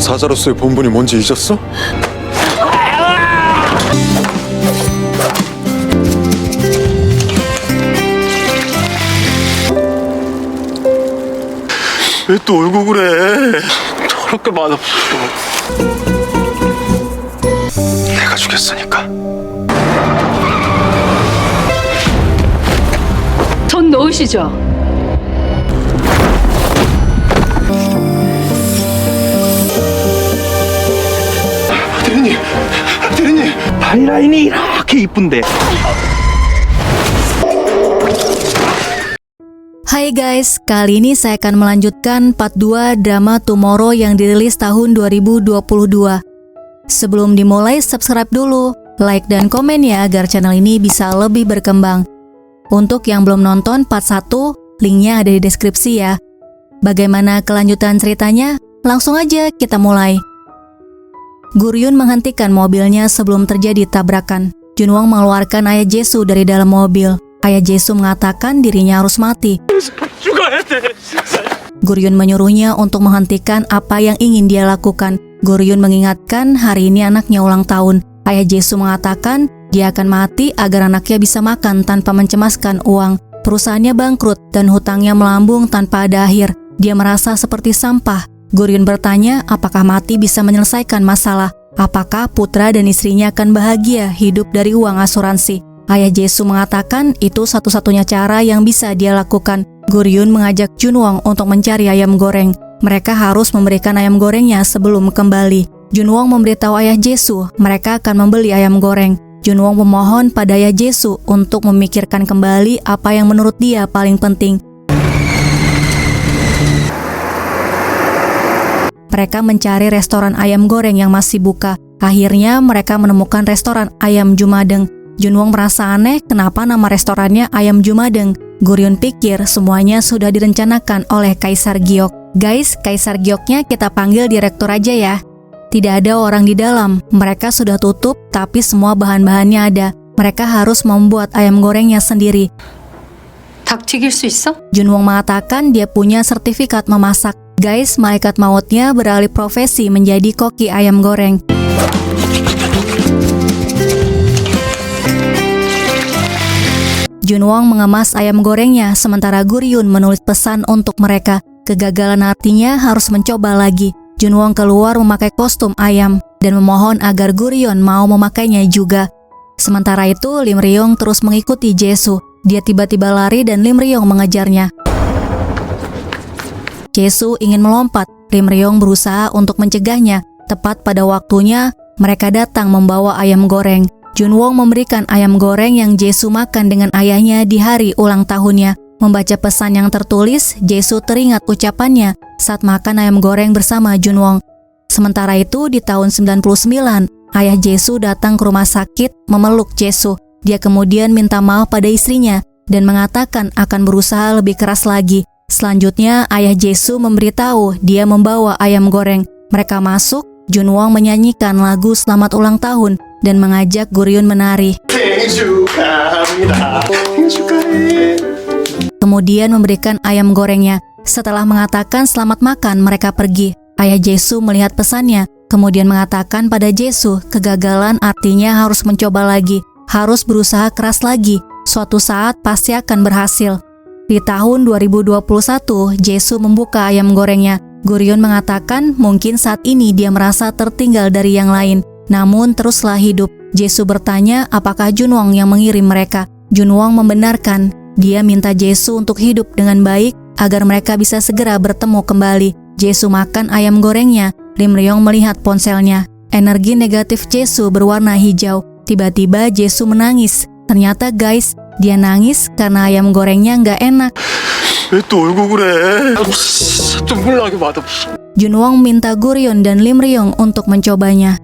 사자로서의 본분이 뭔지 잊었어? 왜 또 울고 그래? 저렇게 맛없어. 내가 죽였으니까. 손 놓으시죠. 대리님. 바이라인이 이렇게 이쁜데. Hai guys, kali ini saya akan melanjutkan part 2 drama Tomorrow yang dirilis tahun 2022. Sebelum dimulai, subscribe dulu, like dan komen ya agar channel ini bisa lebih berkembang. Untuk yang belum nonton part 1, linknya ada di deskripsi ya. Bagaimana kelanjutan ceritanya? Langsung aja kita mulai. Guryun menghentikan mobilnya sebelum terjadi tabrakan. Junwon mengeluarkan ayah Jesu dari dalam mobil. Ayah Jesu mengatakan dirinya harus mati. Guryun menyuruhnya untuk menghentikan apa yang ingin dia lakukan. Guryun mengingatkan hari ini anaknya ulang tahun. Ayah Jesu mengatakan dia akan mati agar anaknya bisa makan tanpa mencemaskan uang. Perusahaannya bangkrut dan hutangnya melambung tanpa ada akhir. Dia merasa seperti sampah. Guryun bertanya apakah mati bisa menyelesaikan masalah. Apakah putra dan istrinya akan bahagia hidup dari uang asuransi. Ayah Jesu mengatakan itu satu-satunya cara yang bisa dia lakukan. Guryun mengajak Junwon untuk mencari ayam goreng. Mereka harus memberikan ayam gorengnya sebelum kembali. Junwon memberitahu ayah Jesu mereka akan membeli ayam goreng. Junwon memohon pada ayah Jesu untuk memikirkan kembali apa yang menurut dia paling penting. Mereka mencari restoran ayam goreng yang masih buka. Akhirnya mereka menemukan restoran ayam Jumadeng. Junwon merasa aneh kenapa nama restorannya ayam Jumadeng. Guryun pikir semuanya sudah direncanakan oleh Kaisar Giok. Guys, Kaisar Gioknya kita panggil direktur aja ya. Tidak ada orang di dalam. Mereka sudah tutup tapi semua bahan-bahannya ada. Mereka harus membuat ayam gorengnya sendiri. 닭 튀길 수 있어? Junwon mengatakan dia punya sertifikat memasak. Guys, malaikat mautnya beralih profesi menjadi koki ayam goreng. Junwon mengemas ayam gorengnya sementara Guryun menulis pesan untuk mereka. Kegagalan artinya harus mencoba lagi. Junwon keluar memakai kostum ayam dan memohon agar Guryun mau memakainya juga. Sementara itu Lim Ryong terus mengikuti Jesu. Dia tiba-tiba lari dan Lim Ryong mengejarnya. Jesu ingin melompat. Lim Ryong berusaha untuk mencegahnya. Tepat pada waktunya, mereka datang membawa ayam goreng. Junwon memberikan ayam goreng yang Jesu makan dengan ayahnya di hari ulang tahunnya. Membaca pesan yang tertulis, Jesu teringat ucapannya saat makan ayam goreng bersama Junwon. Sementara itu, di tahun 99, ayah Jesu datang ke rumah sakit memeluk Jesu. Dia kemudian minta maaf pada istrinya dan mengatakan akan berusaha lebih keras lagi. Selanjutnya, ayah Jesu memberitahu dia membawa ayam goreng. Mereka masuk, Junwon menyanyikan lagu selamat ulang tahun dan mengajak Guryun menari. Kemudian memberikan ayam gorengnya. Setelah mengatakan selamat makan, mereka pergi. Ayah Jesu melihat pesannya, kemudian mengatakan pada Jesu, kegagalan artinya harus mencoba lagi, harus berusaha keras lagi. Suatu saat pasti akan berhasil. Di tahun 2021, Jesu membuka ayam gorengnya. Guryun mengatakan mungkin saat ini dia merasa tertinggal dari yang lain. Namun teruslah hidup. Jesu bertanya apakah Junwon yang mengirim mereka. Junwon membenarkan. Dia minta Jesu untuk hidup dengan baik agar mereka bisa segera bertemu kembali. Jesu makan ayam gorengnya. Lim Ryong melihat ponselnya. Energi negatif Jesu berwarna hijau. Tiba-tiba Jesu menangis. Ternyata guys, dia nangis karena ayam gorengnya nggak enak. 왜 또 울고 그래? 눈물 나게 맛없어. Junwon minta Guryun dan Lim Ryong untuk mencobanya.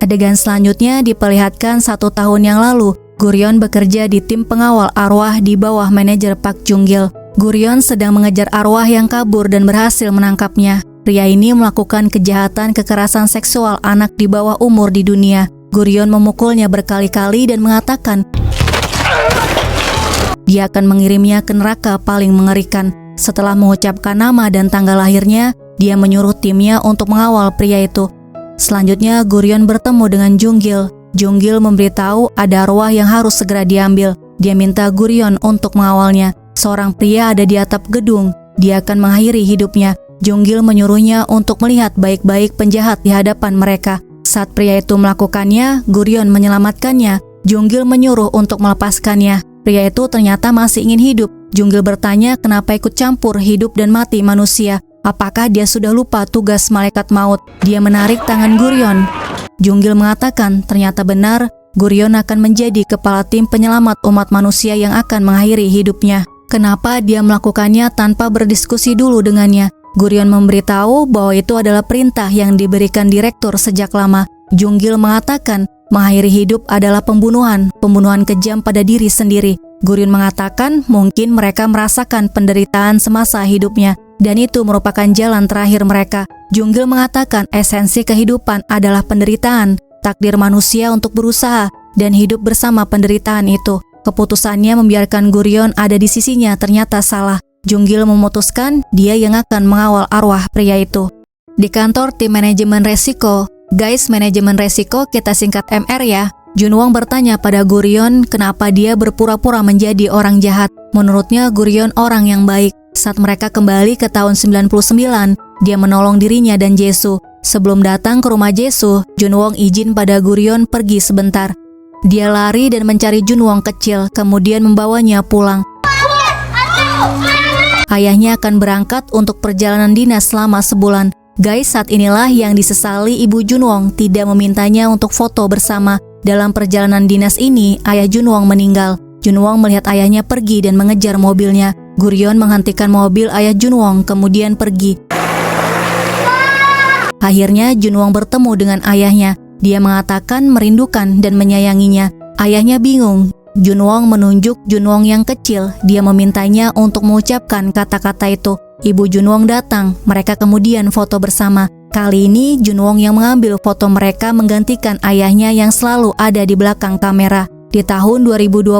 Adegan selanjutnya diperlihatkan 1 tahun yang lalu. Guryun bekerja di tim pengawal arwah di bawah manajer Park Jung-gil. Guryun sedang mengejar arwah yang kabur dan berhasil menangkapnya. Pria ini melakukan kejahatan kekerasan seksual anak di bawah umur di dunia. Guryun memukulnya berkali-kali dan mengatakan dia akan mengirimnya ke neraka paling mengerikan. Setelah mengucapkan nama dan tanggal lahirnya, Dia menyuruh timnya untuk mengawal pria itu. Selanjutnya Gurion bertemu dengan Junggil. Junggil memberitahu ada arwah yang harus segera diambil. Dia minta Gurion untuk mengawalnya. Seorang pria ada di atap gedung. Dia akan mengakhiri hidupnya. Junggil menyuruhnya untuk melihat baik-baik penjahat di hadapan mereka. Saat pria itu melakukannya, Gurion menyelamatkannya. Junggil menyuruh untuk melepaskannya. Pria itu ternyata masih ingin hidup. Junggil bertanya kenapa ikut campur hidup dan mati manusia. Apakah dia sudah lupa tugas malaikat maut? Dia menarik tangan Gurion. Junggil mengatakan ternyata benar, Gurion akan menjadi kepala tim penyelamat umat manusia yang akan mengakhiri hidupnya. Kenapa dia melakukannya tanpa berdiskusi dulu dengannya? Gurion memberitahu bahwa itu adalah perintah yang diberikan direktur sejak lama. Junggil mengatakan mengakhiri hidup adalah pembunuhan kejam pada diri sendiri. Gurion mengatakan mungkin mereka merasakan penderitaan semasa hidupnya, dan itu merupakan jalan terakhir mereka. Junggil mengatakan esensi kehidupan adalah penderitaan, takdir manusia untuk berusaha dan hidup bersama penderitaan itu. Keputusannya membiarkan Gurion ada di sisinya ternyata salah. Junggil memutuskan dia yang akan mengawal arwah pria itu. Di kantor tim manajemen resiko, guys, manajemen resiko kita singkat MR ya. Junwong bertanya pada Gurion kenapa dia berpura-pura menjadi orang jahat. Menurutnya Gurion orang yang baik. Saat mereka kembali ke tahun 99, dia menolong dirinya dan Jesu. Sebelum datang ke rumah Jesu, Junwong izin pada Gurion pergi sebentar. Dia lari dan mencari Junwong kecil, kemudian membawanya pulang. Ayahnya akan berangkat untuk perjalanan dinas selama sebulan. Guys, saat inilah yang disesali ibu Junwong tidak memintanya untuk foto bersama. Dalam perjalanan dinas ini, ayah Junwong meninggal. Junwong melihat ayahnya pergi dan mengejar mobilnya. Gurion menghentikan mobil ayah Junwong kemudian pergi. Akhirnya Junwong bertemu dengan ayahnya. Dia mengatakan merindukan dan menyayanginya. Ayahnya bingung. Junwong menunjuk Junwong yang kecil. Dia memintanya untuk mengucapkan kata-kata itu. Ibu Junwong datang. Mereka kemudian foto bersama. Kali ini Junwong yang mengambil foto mereka menggantikan ayahnya yang selalu ada di belakang kamera. Di tahun 2021,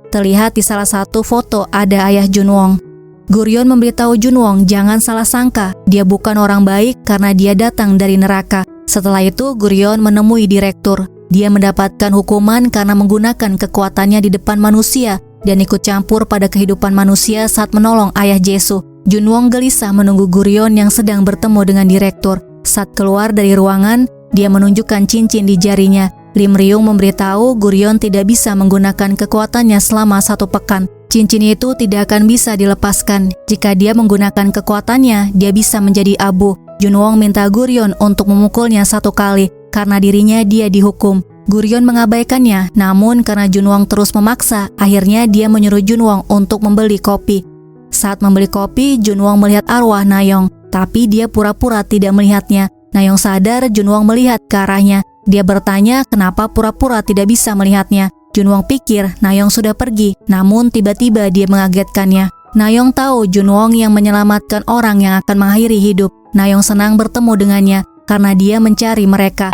terlihat di salah satu foto ada ayah Junwong. Gurion memberitahu Junwong jangan salah sangka, dia bukan orang baik karena dia datang dari neraka. Setelah itu Gurion menemui direktur. Dia mendapatkan hukuman karena menggunakan kekuatannya di depan manusia dan ikut campur pada kehidupan manusia saat menolong ayah Jesu. Junwong gelisah menunggu Gurion yang sedang bertemu dengan direktur. Saat keluar dari ruangan, dia menunjukkan cincin di jarinya. Lim Ryung memberitahu Gurion tidak bisa menggunakan kekuatannya selama 1 pekan. Cincin itu tidak akan bisa dilepaskan. Jika dia menggunakan kekuatannya, dia bisa menjadi abu. Junwong minta Gurion untuk memukulnya 1 kali. Karena dirinya dia dihukum. Gurion mengabaikannya, namun karena Junwong terus memaksa, akhirnya dia menyuruh Junwong untuk membeli kopi. Saat membeli kopi, Junwong melihat arwah Nayong, tapi dia pura-pura tidak melihatnya. Nayong sadar Junwong melihat ke arahnya. Dia bertanya kenapa pura-pura tidak bisa melihatnya. Junwong pikir Nayong sudah pergi, namun tiba-tiba dia mengagetkannya. Nayong tahu Junwong yang menyelamatkan orang yang akan mengakhiri hidup. Nayong senang bertemu dengannya karena dia mencari mereka.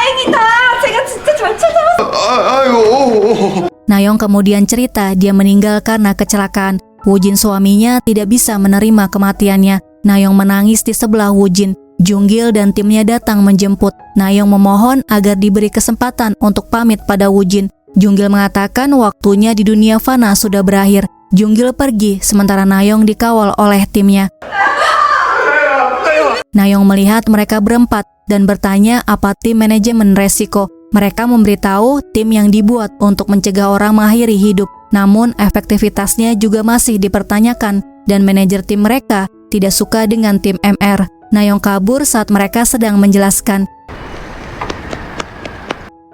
Nayong kemudian cerita dia meninggal karena kecelakaan. Wujin suaminya tidak bisa menerima kematiannya. Nayong menangis di sebelah Wujin. Junggil dan timnya datang menjemput. Nayong memohon agar diberi kesempatan untuk pamit pada Wujin. Junggil mengatakan waktunya di dunia fana sudah berakhir. Junggil pergi sementara Nayong dikawal oleh timnya. Nayong melihat mereka berempat dan bertanya apa tim manajemen resiko. Mereka memberitahu tim yang dibuat untuk mencegah orang mengakhiri hidup. Namun efektivitasnya juga masih dipertanyakan dan manajer tim mereka tidak suka dengan tim MR. Nayong kabur saat mereka sedang menjelaskan.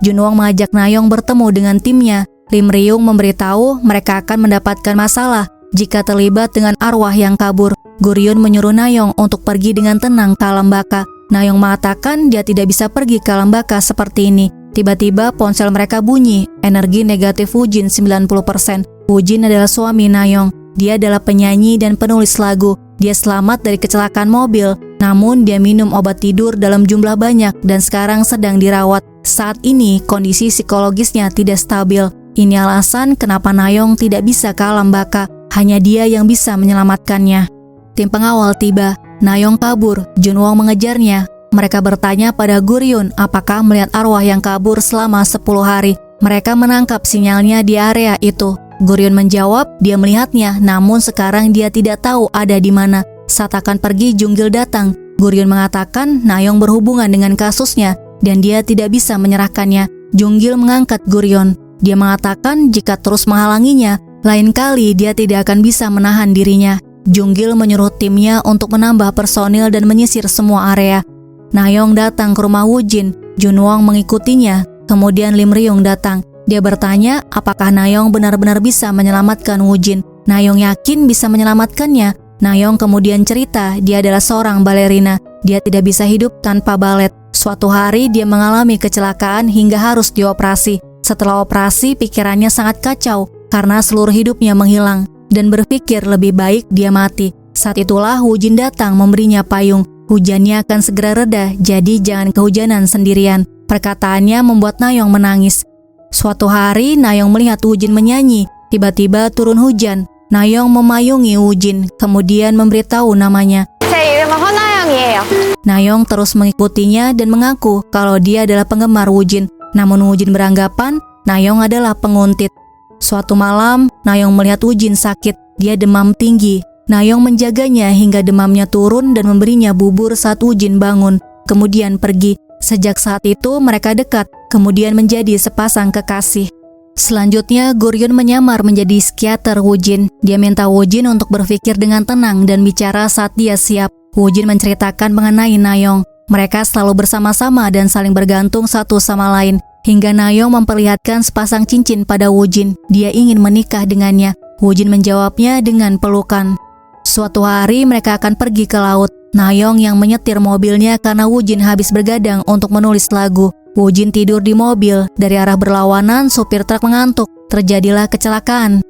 Junwong mengajak Nayong bertemu dengan timnya. Lim Ryung memberitahu mereka akan mendapatkan masalah jika terlibat dengan arwah yang kabur. Gurion menyuruh Nayong untuk pergi dengan tenang ke alam baka. Nayong mengatakan dia tidak bisa pergi ke alam baka seperti ini. Tiba-tiba ponsel mereka bunyi. Energi negatif Wujin 90%. Wujin adalah suami Nayong. Dia adalah penyanyi dan penulis lagu. Dia selamat dari kecelakaan mobil, namun dia minum obat tidur dalam jumlah banyak dan sekarang sedang dirawat. Saat ini kondisi psikologisnya tidak stabil. Ini alasan kenapa Nayong tidak bisa ke alam baka. Hanya dia yang bisa menyelamatkannya. Tim pengawal tiba. Nayong kabur, Junwon mengejarnya. Mereka bertanya pada Guryun apakah melihat arwah yang kabur selama 10 hari. Mereka menangkap sinyalnya di area itu. Guryun menjawab dia melihatnya, namun sekarang dia tidak tahu ada di mana. Saat akan pergi, Junggil datang. Guryun mengatakan Nayong berhubungan dengan kasusnya dan dia tidak bisa menyerahkannya. Junggil mengangkat Guryun. Dia mengatakan jika terus menghalanginya, lain kali dia tidak akan bisa menahan dirinya. Junggil menyuruh timnya untuk menambah personil dan menyisir semua area. Nayong datang ke rumah Woo-jin. Junwon mengikutinya. Kemudian Lim Ryung datang. Dia bertanya apakah Nayong benar-benar bisa menyelamatkan Woo-jin. Nayong yakin bisa menyelamatkannya. Nayong kemudian cerita dia adalah seorang balerina. Dia tidak bisa hidup tanpa balet. Suatu hari dia mengalami kecelakaan hingga harus dioperasi. Setelah operasi pikirannya sangat kacau karena seluruh hidupnya menghilang dan berpikir lebih baik dia mati. Saat itulah Woo-jin datang memberinya payung. Hujannya akan segera reda, jadi jangan kehujanan sendirian. Perkataannya membuat Nayong menangis. Suatu hari Nayong melihat Woo-jin menyanyi. Tiba-tiba turun hujan. Nayong memayungi Woo-jin, kemudian memberitahu namanya. 제 이름은 허나영이에요. Nayong terus mengikutinya dan mengaku kalau dia adalah penggemar Woo-jin. Namun Woo-jin beranggapan Nayong adalah penguntit. Suatu malam, Nayong melihat Woo-jin sakit. Dia demam tinggi. Nayong menjaganya hingga demamnya turun dan memberinya bubur saat Woo-jin bangun, kemudian pergi. Sejak saat itu mereka dekat, kemudian menjadi sepasang kekasih. Selanjutnya, Guryun menyamar menjadi psikiater Woo-jin. Dia minta Woo-jin untuk berpikir dengan tenang dan bicara saat dia siap. Woo-jin menceritakan mengenai Nayong. Mereka selalu bersama-sama dan saling bergantung satu sama lain. Hingga Nayong memperlihatkan sepasang cincin pada Woo-jin. Dia ingin menikah dengannya. Woo-jin menjawabnya dengan pelukan. Suatu hari mereka akan pergi ke laut. Nayong yang menyetir mobilnya karena Woo-jin habis bergadang untuk menulis lagu. Woo-jin tidur di mobil. Dari arah berlawanan, supir truk mengantuk. Terjadilah kecelakaan.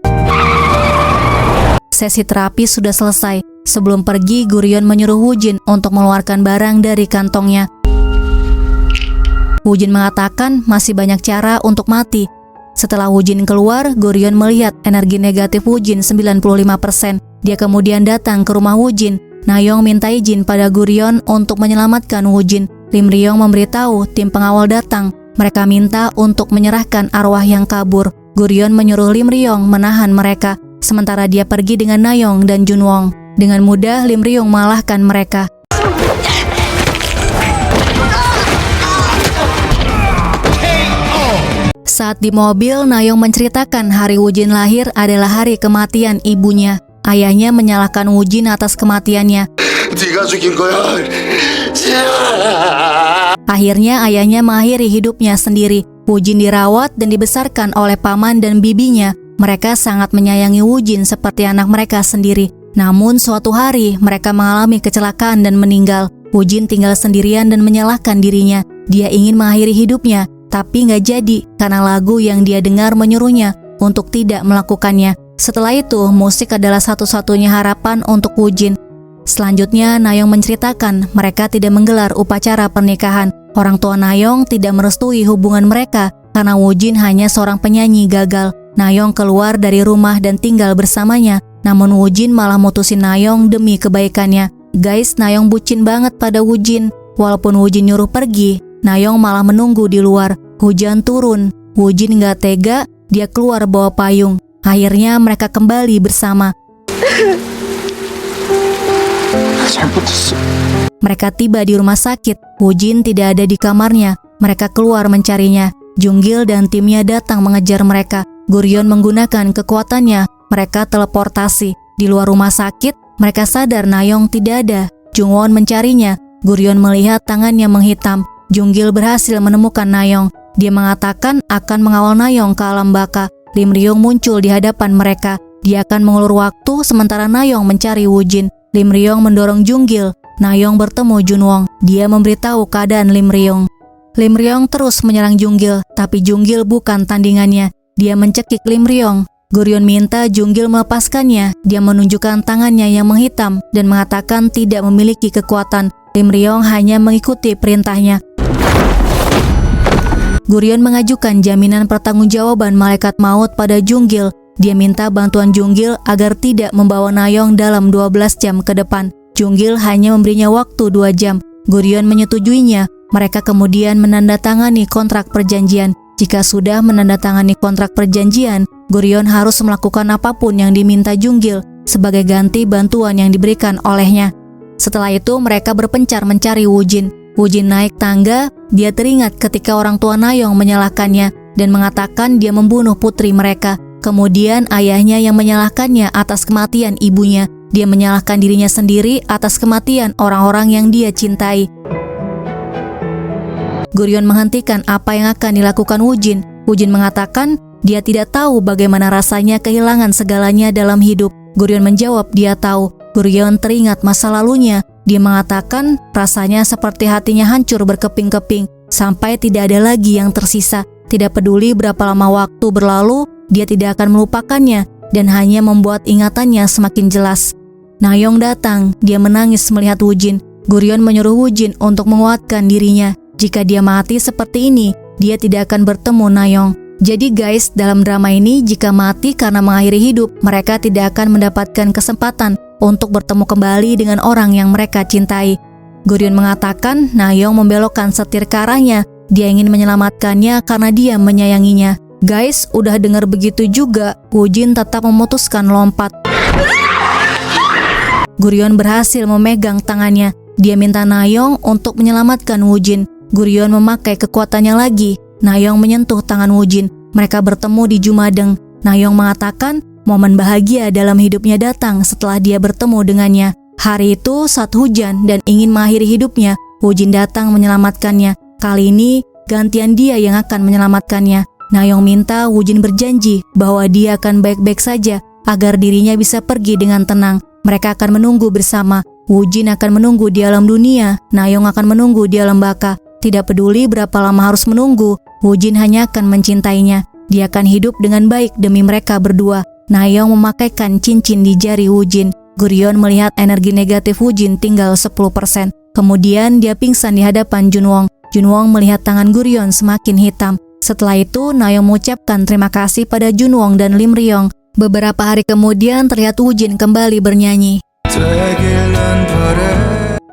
Sesi terapi sudah selesai. Sebelum pergi, Guryun menyuruh Woo-jin untuk mengeluarkan barang dari kantongnya. Woo-jin mengatakan masih banyak cara untuk mati. Setelah Woo-jin keluar, Guryun melihat energi negatif Woo-jin 95%. Dia kemudian datang ke rumah Woo-jin. Nayong minta izin pada Guryun untuk menyelamatkan Woo-jin. Lim Ryung memberitahu tim pengawal datang. Mereka minta untuk menyerahkan arwah yang kabur. Guryun menyuruh Lim Ryung menahan mereka, sementara dia pergi dengan Nayong dan Junwon. Dengan mudah Lim Ryung mengalahkan mereka. Saat di mobil, Nayong menceritakan hari Woo-jin lahir adalah hari kematian ibunya. Ayahnya menyalahkan Woo-jin atas kematiannya. 네가 죽인 거야. Akhirnya ayahnya mengakhiri hidupnya sendiri. Woo-jin dirawat dan dibesarkan oleh paman dan bibinya. Mereka sangat menyayangi Woo-jin seperti anak mereka sendiri. Namun suatu hari mereka mengalami kecelakaan dan meninggal. Woo-jin tinggal sendirian dan menyalahkan dirinya. Dia ingin mengakhiri hidupnya, tapi nggak jadi karena lagu yang dia dengar menyuruhnya untuk tidak melakukannya. Setelah itu, musik adalah satu-satunya harapan untuk Woo-jin. Selanjutnya, Nayong menceritakan mereka tidak menggelar upacara pernikahan. Orang tua Nayong tidak merestui hubungan mereka karena Woo-jin hanya seorang penyanyi gagal. Nayong keluar dari rumah dan tinggal bersamanya. Namun Woo-jin malah mutusin Nayong demi kebaikannya. Guys, Nayong bucin banget pada Woo-jin. Walaupun Woo-jin nyuruh pergi, Nayong malah menunggu di luar. Hujan turun. Woo-jin gak tega, dia keluar bawa payung. Akhirnya mereka kembali bersama. Mereka tiba di rumah sakit. Woo-jin tidak ada di kamarnya. Mereka keluar mencarinya. Junggil dan timnya datang mengejar mereka. Guryun menggunakan kekuatannya. Mereka teleportasi. Di luar rumah sakit, mereka sadar Nayong tidak ada. Jungwon mencarinya. Guryun melihat tangannya menghitam. Junggil berhasil menemukan Nayong. Dia mengatakan akan mengawal Nayong ke alam baka. Lim Ryung muncul di hadapan mereka. Dia akan mengulur waktu sementara Nayong mencari Woo-jin. Lim Ryung mendorong Junggil. Nayong bertemu Junwon. Dia memberitahu keadaan Lim Ryung. Lim Ryung terus menyerang Junggil, tapi Junggil bukan tandingannya. Dia mencekik Lim Ryung. Guryun minta Junggil melepaskannya. Dia menunjukkan tangannya yang menghitam dan mengatakan tidak memiliki kekuatan. Lim Ryung hanya mengikuti perintahnya. Guryun mengajukan jaminan pertanggungjawaban malaikat maut pada Junggil. Dia minta bantuan Junggil agar tidak membawa Nayong dalam 12 jam ke depan. Junggil hanya memberinya waktu 2 jam. Guryeon menyetujuinya. Mereka kemudian menandatangani kontrak perjanjian. Jika sudah menandatangani kontrak perjanjian, Guryeon harus melakukan apapun yang diminta Junggil sebagai ganti bantuan yang diberikan olehnya. Setelah itu mereka berpencar mencari Woojin. Woojin naik tangga. Dia teringat ketika orang tua Nayeong menyalahkannya dan mengatakan dia membunuh putri mereka. Kemudian ayahnya yang menyalahkannya atas kematian ibunya. Dia menyalahkan dirinya sendiri atas kematian orang-orang yang dia cintai. Guryeon menghentikan apa yang akan dilakukan Woojin. Woojin mengatakan dia tidak tahu bagaimana rasanya kehilangan segalanya dalam hidup. Guryeon menjawab dia tahu. Guryeon teringat masa lalunya. Dia mengatakan rasanya seperti hatinya hancur berkeping-keping sampai tidak ada lagi yang tersisa. Tidak peduli berapa lama waktu berlalu, dia tidak akan melupakannya dan hanya membuat ingatannya semakin jelas. Nayeong datang. Dia menangis melihat Woojin. Guryeon menyuruh Woojin untuk menguatkan dirinya. Jika dia mati seperti ini, dia tidak akan bertemu Nayeong. Jadi guys, dalam drama ini jika mati karena mengakhiri hidup, mereka tidak akan mendapatkan kesempatan untuk bertemu kembali dengan orang yang mereka cintai. Guryeon mengatakan Nayeong membelokkan setir ke arahnya. Dia ingin menyelamatkannya karena dia menyayanginya. Guys, udah dengar begitu juga, Woojin tetap memutuskan lompat. Guryeon berhasil memegang tangannya. Dia minta Nayeong untuk menyelamatkan Woojin. Guryeon memakai kekuatannya lagi. Nayeong menyentuh tangan Woojin. Mereka bertemu di Jumadeng. Nayeong mengatakan momen bahagia dalam hidupnya datang setelah dia bertemu dengannya. Hari itu saat hujan dan ingin mengakhiri hidupnya, Woojin datang menyelamatkannya. Kali ini gantian dia yang akan menyelamatkannya. Nayeong minta Woojin berjanji bahwa dia akan baik-baik saja agar dirinya bisa pergi dengan tenang. Mereka akan menunggu bersama. Woojin akan menunggu di alam dunia. Nayeong akan menunggu di alam baka. Tidak peduli berapa lama harus menunggu, Woojin hanya akan mencintainya. Dia akan hidup dengan baik demi mereka berdua. Nayeong memakaikan cincin di jari Woojin. Guryeon melihat energi negatif Woojin tinggal 10%. Kemudian dia pingsan di hadapan Junwon. Junwon melihat tangan Guryeon semakin hitam. Setelah itu, Nayeong mengucapkan terima kasih pada Junwon dan Lim Ryong. Beberapa hari kemudian terlihat Woojin kembali bernyanyi.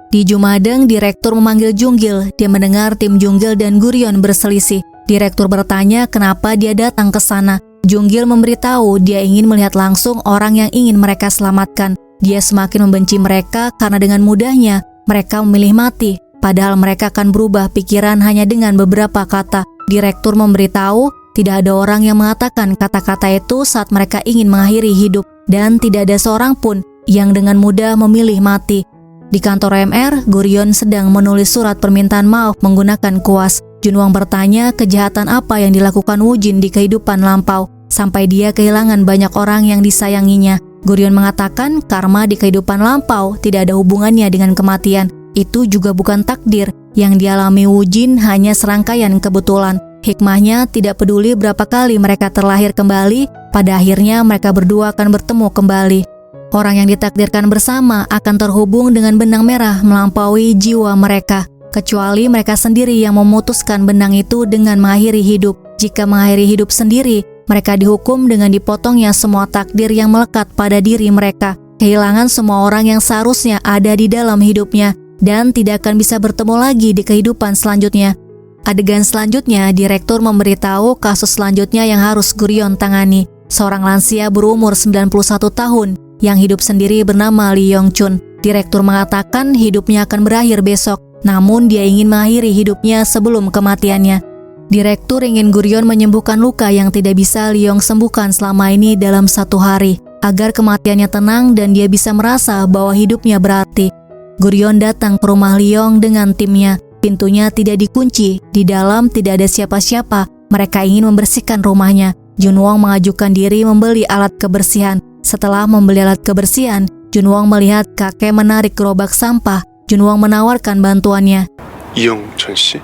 Di Jumadeng, direktur memanggil Junggil. Dia mendengar tim Junggil dan Guryeon berselisih. Direktur bertanya kenapa dia datang ke sana. Junggil memberitahu dia ingin melihat langsung orang yang ingin mereka selamatkan. Dia semakin membenci mereka karena dengan mudahnya mereka memilih mati. Padahal mereka akan berubah pikiran hanya dengan beberapa kata. Direktur memberitahu tidak ada orang yang mengatakan kata-kata itu saat mereka ingin mengakhiri hidup. Dan tidak ada seorang pun yang dengan mudah memilih mati. Di kantor MR, Guryeon sedang menulis surat permintaan maaf menggunakan kuas. Junwon bertanya kejahatan apa yang dilakukan Woojin di kehidupan lampau, sampai dia kehilangan banyak orang yang disayanginya. Guryeon mengatakan karma di kehidupan lampau tidak ada hubungannya dengan kematian. Itu juga bukan takdir. Yang dialami Woojin hanya serangkaian kebetulan. Hikmahnya tidak peduli berapa kali mereka terlahir kembali, pada akhirnya mereka berdua akan bertemu kembali. Orang yang ditakdirkan bersama akan terhubung dengan benang merah melampaui jiwa mereka. Kecuali mereka sendiri yang memutuskan benang itu dengan mengakhiri hidup. Jika mengakhiri hidup sendiri, mereka dihukum dengan dipotongnya semua takdir yang melekat pada diri mereka. Kehilangan semua orang yang seharusnya ada di dalam hidupnya dan tidak akan bisa bertemu lagi di kehidupan selanjutnya. Adegan selanjutnya, direktur memberitahu kasus selanjutnya yang harus Guryeon tangani. Seorang lansia berumur 91 tahun yang hidup sendiri bernama Lee Yong Chun. Direktur mengatakan hidupnya akan berakhir besok, namun dia ingin mengakhiri hidupnya sebelum kematiannya. Direktur ingin Guryeon menyembuhkan luka yang tidak bisa Lee Yong sembuhkan selama ini dalam 1 hari, agar kematiannya tenang dan dia bisa merasa bahwa hidupnya berarti. Guryeon datang ke rumah Lee Yong dengan timnya. Pintunya tidak dikunci, di dalam tidak ada siapa-siapa. Mereka ingin membersihkan rumahnya. Junwon mengajukan diri membeli alat kebersihan. Setelah membeli alat kebersihan, Junwon melihat kakek menarik gerobak sampah. Junwon menawarkan bantuannya. 이영천 씨?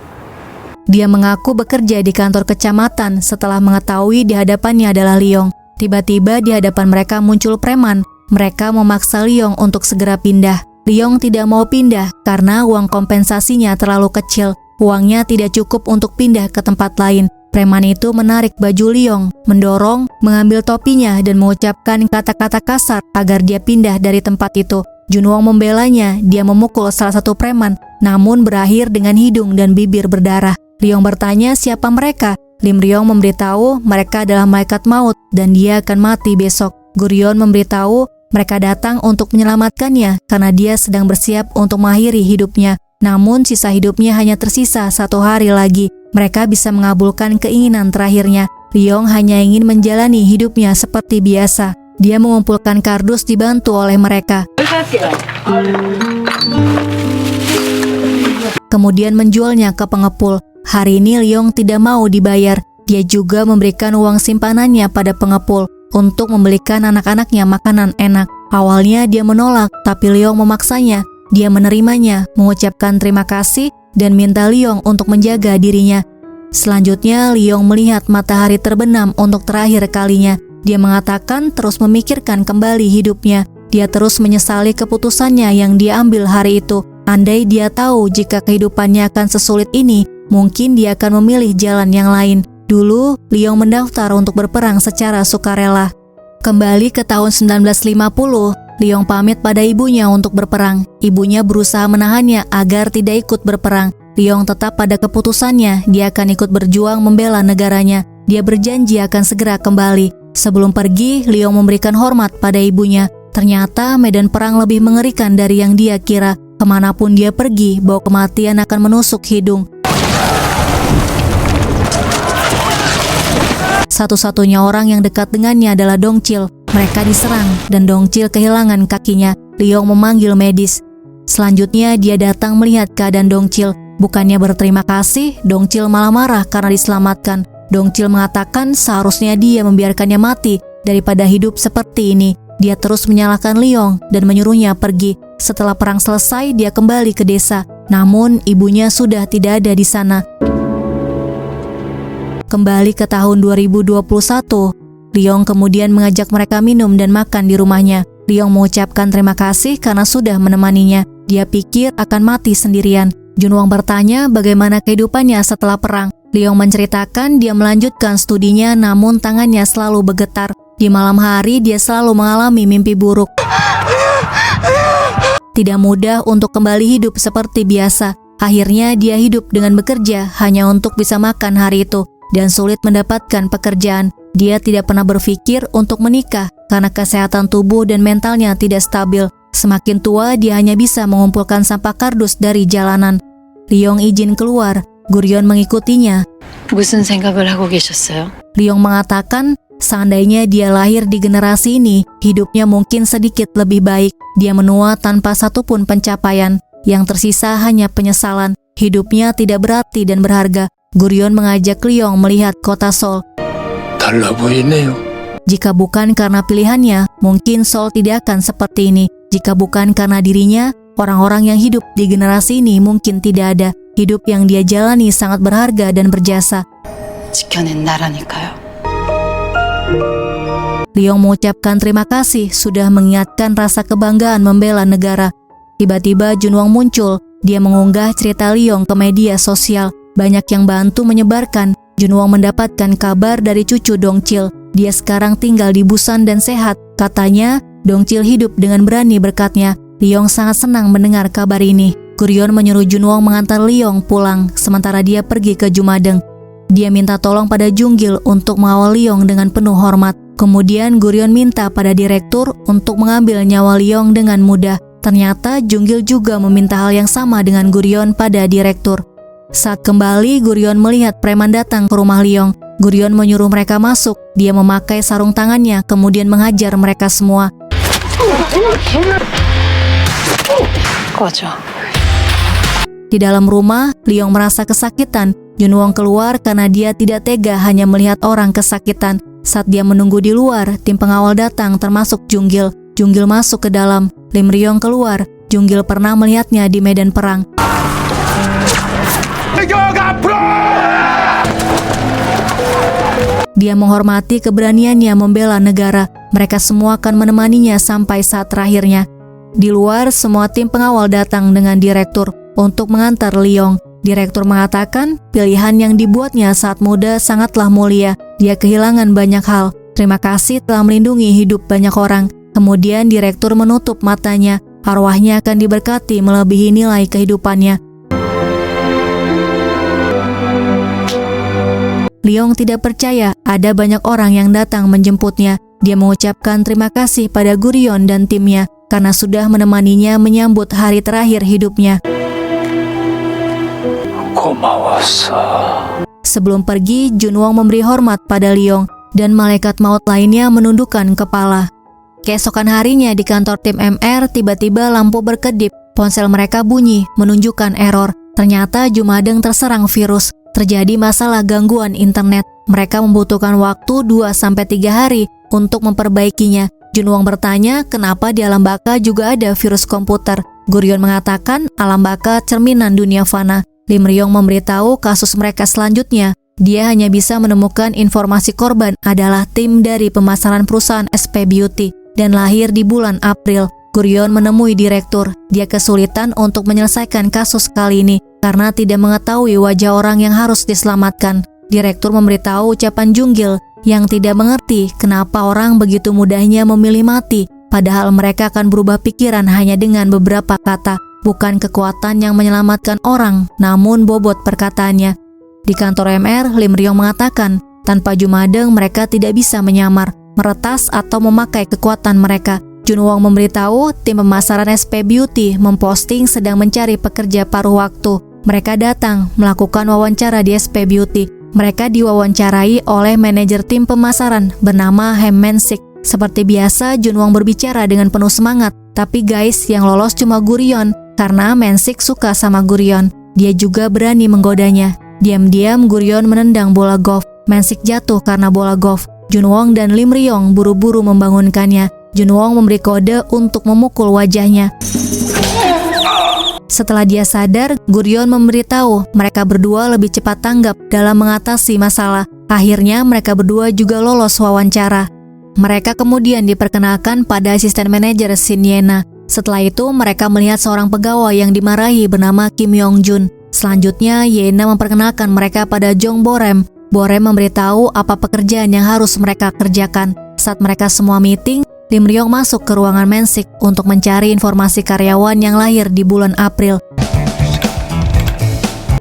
Dia mengaku bekerja di kantor kecamatan setelah mengetahui di hadapannya adalah Lee Yong. Tiba-tiba di hadapan mereka muncul preman. Mereka memaksa Lee Yong untuk segera pindah. Lee Yong tidak mau pindah karena uang kompensasinya terlalu kecil. Uangnya tidak cukup untuk pindah ke tempat lain. Preman itu menarik baju Liong, mendorong, mengambil topinya dan mengucapkan kata-kata kasar agar dia pindah dari tempat itu. Junwong membelanya, dia memukul salah satu preman, namun berakhir dengan hidung dan bibir berdarah. Liong bertanya siapa mereka. Lim Ryong memberitahu mereka adalah malaikat maut dan dia akan mati besok. Guryeon memberitahu mereka datang untuk menyelamatkannya karena dia sedang bersiap untuk mengakhiri hidupnya. Namun sisa hidupnya hanya tersisa 1 hari lagi. Mereka bisa mengabulkan keinginan terakhirnya. Ryong hanya ingin menjalani hidupnya seperti biasa. Dia mengumpulkan kardus dibantu oleh mereka. Kemudian menjualnya ke pengepul. Hari ini Ryong tidak mau dibayar. Dia juga memberikan uang simpanannya pada pengepul untuk membelikan anak-anaknya makanan enak. Awalnya dia menolak, tapi Ryong memaksanya. Dia menerimanya, mengucapkan terima kasih dan minta Ryong untuk menjaga dirinya. Selanjutnya, Ryong melihat matahari terbenam untuk terakhir kalinya. Dia mengatakan terus memikirkan kembali hidupnya. Dia terus menyesali keputusannya yang dia ambil hari itu. Andai dia tahu jika kehidupannya akan sesulit ini, mungkin dia akan memilih jalan yang lain. Dulu, Ryong mendaftar untuk berperang secara sukarela. Kembali ke tahun 1950, Ryong pamit pada ibunya untuk berperang. Ibunya berusaha menahannya agar tidak ikut berperang. Ryong tetap pada keputusannya, dia akan ikut berjuang membela negaranya. Dia berjanji akan segera kembali. Sebelum pergi, Ryong memberikan hormat pada ibunya. Ternyata medan perang lebih mengerikan dari yang dia kira. Kemanapun dia pergi, bau kematian akan menusuk hidung. Satu-satunya orang yang dekat dengannya adalah Dongchil. Mereka diserang dan Dongchil kehilangan kakinya. Ryong memanggil medis. Selanjutnya dia datang melihat keadaan Dongchil. Bukannya berterima kasih, Dongchil malah marah karena diselamatkan. Dongchil mengatakan seharusnya dia membiarkannya mati daripada hidup seperti ini. Dia terus menyalahkan Ryong dan menyuruhnya pergi. Setelah perang selesai, dia kembali ke desa. Namun ibunya sudah tidak ada di sana. Kembali ke tahun 2021, Ryong kemudian mengajak mereka minum dan makan di rumahnya. Ryong mengucapkan terima kasih karena sudah menemaninya. Dia pikir akan mati sendirian. Junwong bertanya bagaimana kehidupannya setelah perang. Ryong menceritakan dia melanjutkan studinya namun tangannya selalu bergetar. Di malam hari dia selalu mengalami mimpi buruk. Tidak mudah untuk kembali hidup seperti biasa. Akhirnya dia hidup dengan bekerja hanya untuk bisa makan hari itu dan sulit mendapatkan pekerjaan. Dia tidak pernah berpikir untuk menikah karena kesehatan tubuh dan mentalnya tidak stabil. Semakin tua, dia hanya bisa mengumpulkan sampah kardus dari jalanan. Ryong izin keluar. Guryeon mengikutinya. 무슨 생각을 하고 계셨어요? Ryong mengatakan, seandainya dia lahir di generasi ini, hidupnya mungkin sedikit lebih baik. Dia menua tanpa satupun pencapaian. Yang tersisa hanya penyesalan. Hidupnya tidak berarti dan berharga. Guryeon mengajak Ryong melihat kota Seoul. 달라 보이네요. Jika bukan karena pilihannya, mungkin Seoul tidak akan seperti ini. Jika bukan karena dirinya, orang-orang yang hidup di generasi ini mungkin tidak ada. Hidup yang dia jalani sangat berharga dan berjasa. 지켜낸 나라니까요. Ryong mengucapkan terima kasih sudah mengingatkan rasa kebanggaan membela negara. Tiba-tiba Junwong muncul. Dia mengunggah cerita Ryong ke media sosial. Banyak yang bantu menyebarkan. Junwong mendapatkan kabar dari cucu Dongchil. Dia sekarang tinggal di Busan dan sehat. Katanya, Dongchil hidup dengan berani berkatnya. Ryong sangat senang mendengar kabar ini. Guryeon menyuruh Junwong mengantar Ryong pulang, sementara dia pergi ke Jumadeng. Dia minta tolong pada Junggil untuk mengawal Ryong dengan penuh hormat. Kemudian Guryeon minta pada direktur untuk mengambil nyawa Ryong dengan mudah. Ternyata Junggil juga meminta hal yang sama dengan Guryeon pada direktur. Saat kembali, Guryeon melihat preman datang ke rumah Ryong. Guryeon menyuruh mereka masuk. Dia memakai sarung tangannya, kemudian menghajar mereka semua. 꺼져. Di dalam rumah, Ryong merasa kesakitan. Junwong keluar karena dia tidak tega hanya melihat orang kesakitan. Saat dia menunggu di luar, tim pengawal datang termasuk Junggil. Junggil masuk ke dalam. Lim Ryong keluar. Junggil pernah melihatnya di medan perang. Dia menghormati keberaniannya membela negara. Mereka semua akan menemaninya sampai saat terakhirnya. Di luar, semua tim pengawal datang dengan direktur untuk mengantar Ryong. Direktur mengatakan pilihan yang dibuatnya saat muda sangatlah mulia. Dia kehilangan banyak hal. Terima kasih telah melindungi hidup banyak orang. Kemudian direktur menutup matanya. Arwahnya akan diberkati melebihi nilai kehidupannya. Leong tidak percaya ada banyak orang yang datang menjemputnya. Dia mengucapkan terima kasih pada Gurion dan timnya karena sudah menemaninya menyambut hari terakhir hidupnya. Sebelum pergi, Junwong memberi hormat pada Leong dan malaikat maut lainnya menundukkan kepala. Keesokan harinya di kantor tim MR, tiba-tiba lampu berkedip. Ponsel mereka bunyi, menunjukkan error. Ternyata Jumadeng terserang virus. Terjadi masalah gangguan internet. Mereka membutuhkan waktu 2-3 hari untuk memperbaikinya. Junwong bertanya kenapa di alam baka juga ada virus komputer. Gurion mengatakan alam baka cerminan dunia fana. Lim Ryong memberitahu kasus mereka selanjutnya. Dia hanya bisa menemukan informasi korban adalah tim dari pemasaran perusahaan SP Beauty dan lahir di bulan April. Gurion menemui direktur. Dia kesulitan untuk menyelesaikan kasus kali ini karena tidak mengetahui wajah orang yang harus diselamatkan. Direktur memberitahu ucapan Junggil yang tidak mengerti kenapa orang begitu mudahnya memilih mati, padahal mereka akan berubah pikiran hanya dengan beberapa kata. Bukan kekuatan yang menyelamatkan orang, namun bobot perkataannya. Di kantor MR, Lim Ryong mengatakan, tanpa Jumadeng mereka tidak bisa menyamar, meretas atau memakai kekuatan mereka. Junwong memberitahu tim pemasaran SP Beauty memposting sedang mencari pekerja paruh waktu. Mereka datang melakukan wawancara di SP Beauty. Mereka diwawancarai oleh manajer tim pemasaran bernama Hem Mensik. Seperti biasa, Junwong berbicara dengan penuh semangat. Tapi guys, yang lolos cuma Gurion. Karena Mensik suka sama Gurion. Dia juga berani menggodanya. Diam-diam Gurion menendang bola golf. Mensik jatuh karena bola golf. Junwong dan Lim Ryong buru-buru membangunkannya. Junwong memberi kode untuk memukul wajahnya. Setelah dia sadar, Gurion memberitahu mereka berdua lebih cepat tanggap dalam mengatasi masalah. Akhirnya mereka berdua juga lolos wawancara. Mereka kemudian diperkenalkan pada asisten manajer Shin Yena. Setelah itu mereka melihat seorang pegawai yang dimarahi bernama Kim Yong Jun. Selanjutnya Yena memperkenalkan mereka pada Jong Borem. Borem memberitahu apa pekerjaan yang harus mereka kerjakan. Saat mereka semua meeting, Lim Ryong masuk ke ruangan Mensik untuk mencari informasi karyawan yang lahir di bulan April.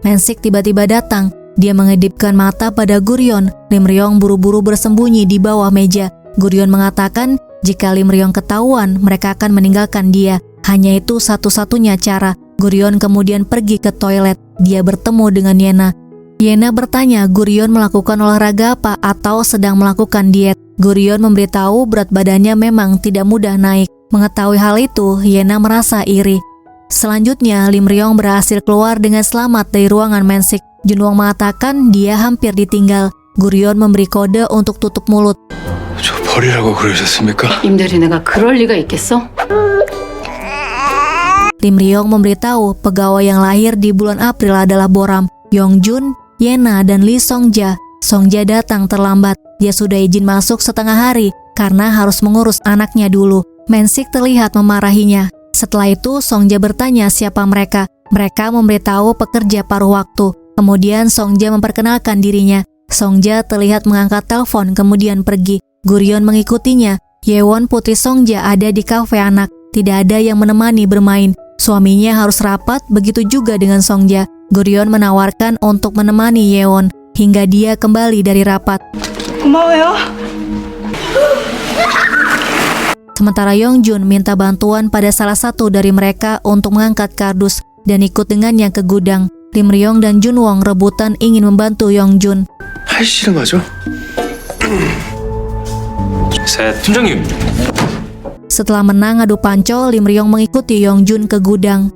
Mensik tiba-tiba datang. Dia mengedipkan mata pada Gurion. Lim Ryong buru-buru bersembunyi di bawah meja. Gurion mengatakan jika Lim Ryong ketahuan, mereka akan meninggalkan dia. Hanya itu satu-satunya cara. Gurion kemudian pergi ke toilet. Dia bertemu dengan Yena. Yena bertanya Gurion melakukan olahraga apa atau sedang melakukan diet. Gurion memberitahu berat badannya memang tidak mudah naik. Mengetahui hal itu, Yena merasa iri. Selanjutnya, Lim Ryong berhasil keluar dengan selamat dari ruangan Mensik. Junwong mengatakan dia hampir ditinggal. Gurion memberi kode untuk tutup mulut. 저 버리라고 그러셨습니까? 임대리 내가 그럴 리가 있겠어? Lim Ryong memberitahu pegawai yang lahir di bulan April adalah Boram, Yongjun, Yena, dan Lee Songja. Songja datang terlambat. Dia sudah izin masuk setengah hari karena harus mengurus anaknya dulu. Mensik terlihat memarahinya. Setelah itu Songja bertanya siapa mereka. Mereka memberitahu pekerja paruh waktu. Kemudian Songja memperkenalkan dirinya. Songja terlihat mengangkat telepon kemudian pergi. Gurion mengikutinya. Yewon putri Songja ada di kafe anak. Tidak ada yang menemani bermain. Suaminya harus rapat, begitu juga dengan Songja. Gurion menawarkan untuk menemani Yewon hingga dia kembali dari rapat. 고마워요. Sementara Yongjun minta bantuan pada salah satu dari mereka untuk mengangkat kardus dan ikut dengannya ke gudang. Lim Ryong dan Junwong rebutan ingin membantu Yongjun. 하기 싫은 거죠? 팀장님. Setelah menang adu panco, Lim Ryong mengikuti Yongjun ke gudang.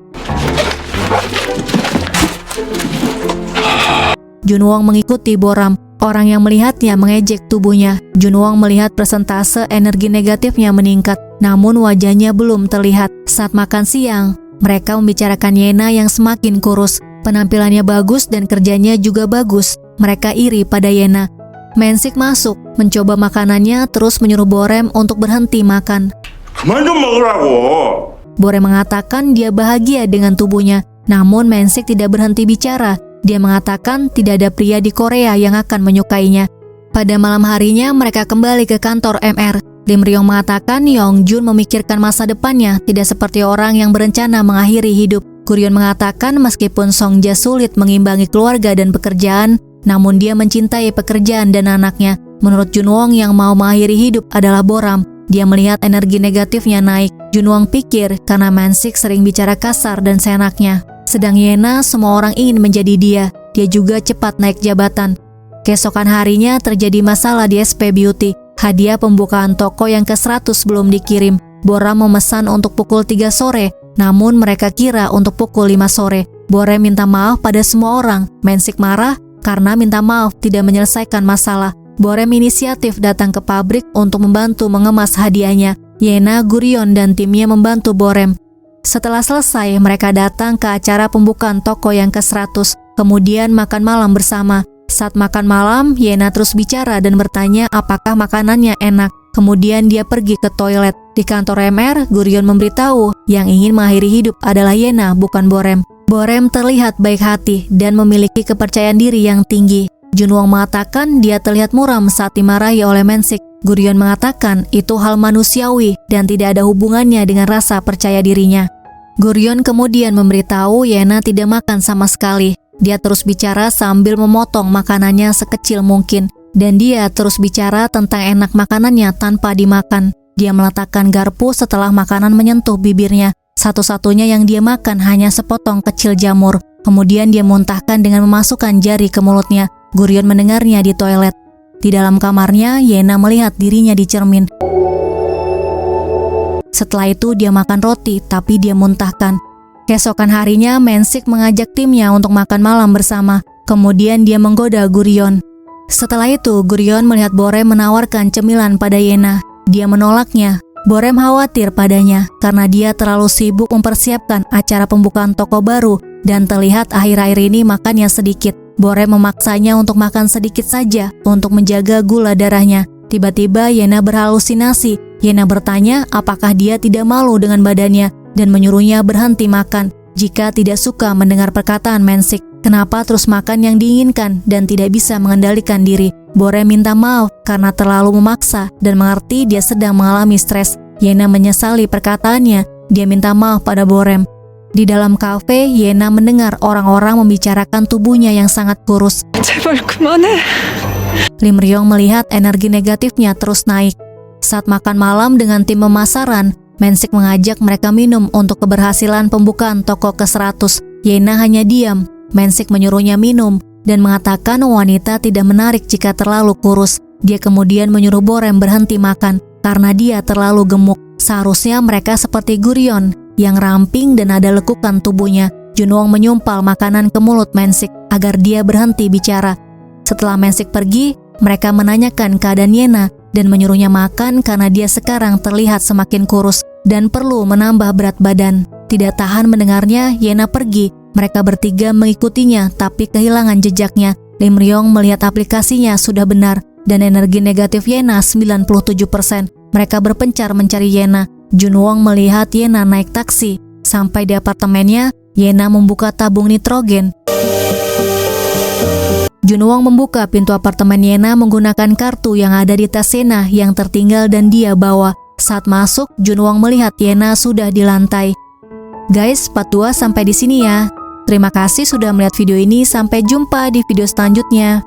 Junwong mengikuti Boram. Orang yang melihatnya mengejek tubuhnya. Junwong melihat persentase energi negatifnya meningkat, namun wajahnya belum terlihat. Saat makan siang, mereka membicarakan Yena yang semakin kurus. Penampilannya bagus dan kerjanya juga bagus. Mereka iri pada Yena. Mensik masuk, mencoba makanannya, terus menyuruh Borem untuk berhenti makan. 그만 좀 먹으라고. Borem mengatakan dia bahagia dengan tubuhnya. Namun Mensik tidak berhenti bicara. Dia mengatakan tidak ada pria di Korea yang akan menyukainya. Pada malam harinya mereka kembali ke kantor MR. Lim Ryong mengatakan Yongjun memikirkan masa depannya, tidak seperti orang yang berencana mengakhiri hidup. Guryeon mengatakan meskipun Songja sulit mengimbangi keluarga dan pekerjaan, namun dia mencintai pekerjaan dan anaknya. Menurut Junwon yang mau mengakhiri hidup adalah Boram. Dia melihat energi negatifnya naik. Junwon pikir karena Mensik sering bicara kasar dan seenaknya. Sedang Yena semua orang ingin menjadi dia. Dia juga cepat naik jabatan. Keesokan harinya terjadi masalah di SP Beauty. Hadiah pembukaan toko yang ke-100 belum dikirim. Boram memesan untuk pukul 3 sore, namun mereka kira untuk pukul 5 sore. Boram minta maaf pada semua orang. Mensik marah karena minta maaf tidak menyelesaikan masalah. Boram inisiatif datang ke pabrik untuk membantu mengemas hadiahnya. Yena, Guryeon, dan timnya membantu Boram. Setelah selesai, mereka datang ke acara pembukaan toko yang ke-100, kemudian makan malam bersama. Saat makan malam, Yena terus bicara dan bertanya apakah makanannya enak. Kemudian dia pergi ke toilet. Di kantor MR, Guryeon memberitahu yang ingin mengakhiri hidup adalah Yena, bukan Boram. Boram terlihat baik hati dan memiliki kepercayaan diri yang tinggi. Junwon mengatakan dia terlihat muram saat dimarahi oleh Mensik. Guryeon mengatakan itu hal manusiawi dan tidak ada hubungannya dengan rasa percaya dirinya. Guryeon kemudian memberitahu Yena tidak makan sama sekali. Dia terus bicara sambil memotong makanannya sekecil mungkin. Dan dia terus bicara tentang enak makanannya tanpa dimakan. Dia meletakkan garpu setelah makanan menyentuh bibirnya. Satu-satunya yang dia makan hanya sepotong kecil jamur. Kemudian dia muntahkan dengan memasukkan jari ke mulutnya. Guryeon mendengarnya di toilet. Di dalam kamarnya, Yena melihat dirinya di cermin. Setelah itu dia makan roti, tapi dia muntahkan. Keesokan harinya, Mensik mengajak timnya untuk makan malam bersama. Kemudian dia menggoda Guryeon. Setelah itu, Guryeon melihat Boram menawarkan cemilan pada Yena. Dia menolaknya. Boram khawatir padanya karena dia terlalu sibuk mempersiapkan acara pembukaan toko baru dan terlihat akhir-akhir ini makannya sedikit. Boram memaksanya untuk makan sedikit saja untuk menjaga gula darahnya. Tiba-tiba Yena berhalusinasi. Yena bertanya apakah dia tidak malu dengan badannya dan menyuruhnya berhenti makan jika tidak suka mendengar perkataan Mensik. Kenapa terus makan yang diinginkan dan tidak bisa mengendalikan diri? Boram minta maaf karena terlalu memaksa dan mengerti dia sedang mengalami stres. Yena menyesali perkataannya. Dia minta maaf pada Boram. Di dalam kafe, Yena mendengar orang-orang membicarakan tubuhnya yang sangat kurus. 제발 그만해. Lim Ryong melihat energi negatifnya terus naik. Saat makan malam dengan tim pemasaran, Mensik mengajak mereka minum untuk keberhasilan pembukaan toko ke-100. Yena hanya diam. Mensik menyuruhnya minum dan mengatakan wanita tidak menarik jika terlalu kurus. Dia kemudian menyuruh Boram berhenti makan karena dia terlalu gemuk. Seharusnya mereka seperti Guryeon yang ramping dan ada lekukan tubuhnya. Junwon menyumpal makanan ke mulut Mensik agar dia berhenti bicara. Setelah Mensik pergi, mereka menanyakan keadaan Yena dan menyuruhnya makan karena dia sekarang terlihat semakin kurus dan perlu menambah berat badan. Tidak tahan mendengarnya, Yena pergi. Mereka bertiga mengikutinya tapi kehilangan jejaknya. Lim Ryong melihat aplikasinya sudah benar dan energi negatif Yena 97%. Mereka berpencar mencari Yena. Junwon melihat Yena naik taksi. Sampai di apartemennya, Yena membuka tabung nitrogen. Junwon membuka pintu apartemen Yena menggunakan kartu yang ada di tas Yena yang tertinggal dan dia bawa. Saat masuk, Junwon melihat Yena sudah di lantai. Guys, part 2 sampai di sini ya. Terima kasih sudah melihat video ini. Sampai jumpa di video selanjutnya.